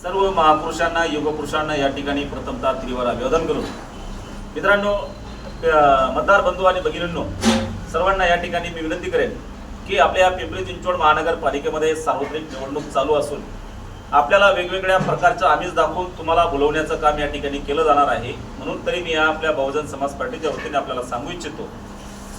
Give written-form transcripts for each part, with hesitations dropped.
सर्व महापुरुषांना युगपुरुषांना या ठिकाणी प्रथमतः त्रिवार अभिवादन करून मित्रांनो, मतदार बंधू आणि भगिनींनो, सर्वांना या ठिकाणी मी विनंती करेन की आपल्या पिंपरी चिंचवड महानगरपालिकेमध्ये सार्वत्रिक निवडणूक चालू असून आपल्याला वेगवेगळ्या प्रकारचं आमिष दाखवून तुम्हाला बोलवण्याचं काम या ठिकाणी केलं जाणार आहे। म्हणून तरी मी आपल्या बहुजन समाज पार्टीच्या वतीने आपल्याला सांगू इच्छितो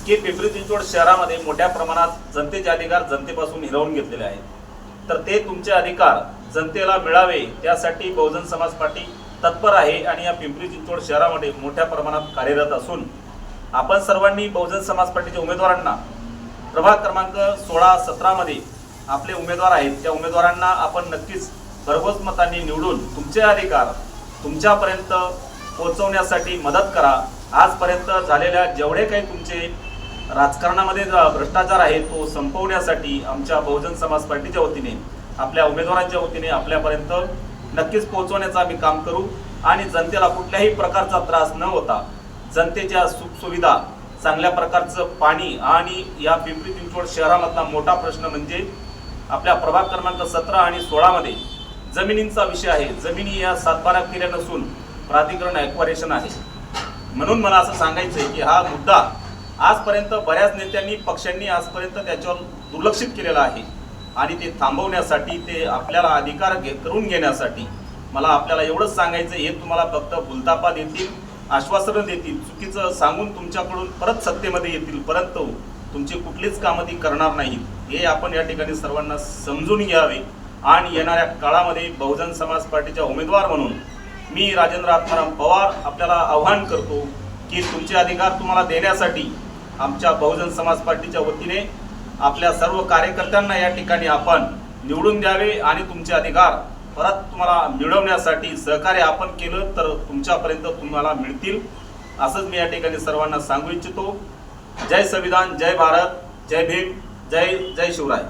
की पिंपरी चिंचवड शहरामध्ये मोठ्या प्रमाणात जनतेचे अधिकार जनतेपासून हिरावून घेतलेले आहेत। तर ते तुमचे अधिकार जनतेला मिळावे त्यासाठी बहुजन समाज पार्टी तत्पर आहे आणि या पिंपरी चिंचवड शहरामध्ये मोठ्या प्रमाणात कार्यरत असून आपण सर्वांनी बहुजन समाज पार्टीच्या उमेदवारांना प्रभाग क्रमांक 16-17 मध्ये आपले उमेदवार आहेत, त्या उमेदवारांना आपण नक्कीच भरघोस मतांनी निवडून तुमचे अधिकार तुमच्यापर्यंत पोहोचवण्यासाठी मदत करा। आजपर्यंत झालेल्या जेवढे काही तुमचे राजकारणामध्ये भ्रष्टाचार आहे तो संपवण्यासाठी आमच्या बहुजन समाज पार्टीच्या वतीने आपल्या उमेदवारांच्या वतीने आपल्यापर्यंत नक्कीच पोहोचवण्याचं आम्ही काम करू आणि जनतेला कुठल्याही प्रकारचा त्रास न होता जनतेच्या सुखसुविधा, चांगल्या प्रकारचं पाणी आणि या पिंपरी चिंचवड शहरामधला मोठा प्रश्न म्हणजे आपल्या प्रभाग क्रमांक 17 आणि 16 मध्ये जमिनींचा विषय आहे। जमिनी या 7/12 केल्या नसून प्राधिकरण ॲक्वायरेशन आहे। म्हणून मला असं सांगायचं आहे की हा मुद्दा आजपर्यंत बऱ्याच नेत्यांनी पक्षांनी आजपर्यंत त्याच्यावर दुर्लक्षित केलेला आहे आणि ते थांबवण्यासाठी ते आपल्याला अधिकार करून घेण्यासाठी मला आपल्याला एवढंच सांगायचं, हे तुम्हाला फक्त भुलतापा देतील, आश्वासनं देतील, चुकीचं सांगून तुमच्याकडून परत सत्तेमध्ये येतील, परंतु तुमची कुठलीच कामं ती करणार नाहीत। हे आपण या ठिकाणी सर्वांना समजून घ्यावे आणि येणाऱ्या काळामध्ये बहुजन समाज पार्टीच्या उमेदवार म्हणून मी राजेंद्र आत्माराम पवार आपल्याला आव्हान करतो की तुमचे अधिकार तुम्हाला देण्यासाठी आमच्या बहुजन समाज पार्टीच्या वतीने आपल्या सर्व कार्यकर्त्यांना या ठिकाणी आपण निवडून द्यावे आणि तुमचे अधिकार परत तुम्हाला मिळवण्यासाठी सहकार्य आपण केलं तर तुमच्यापर्यंत तुम्हाला मिळतील, असंच मी या ठिकाणी सर्वांना सांगू इच्छितो। जय संविधान, जय भारत, जय भीम, जय जय शिवराय।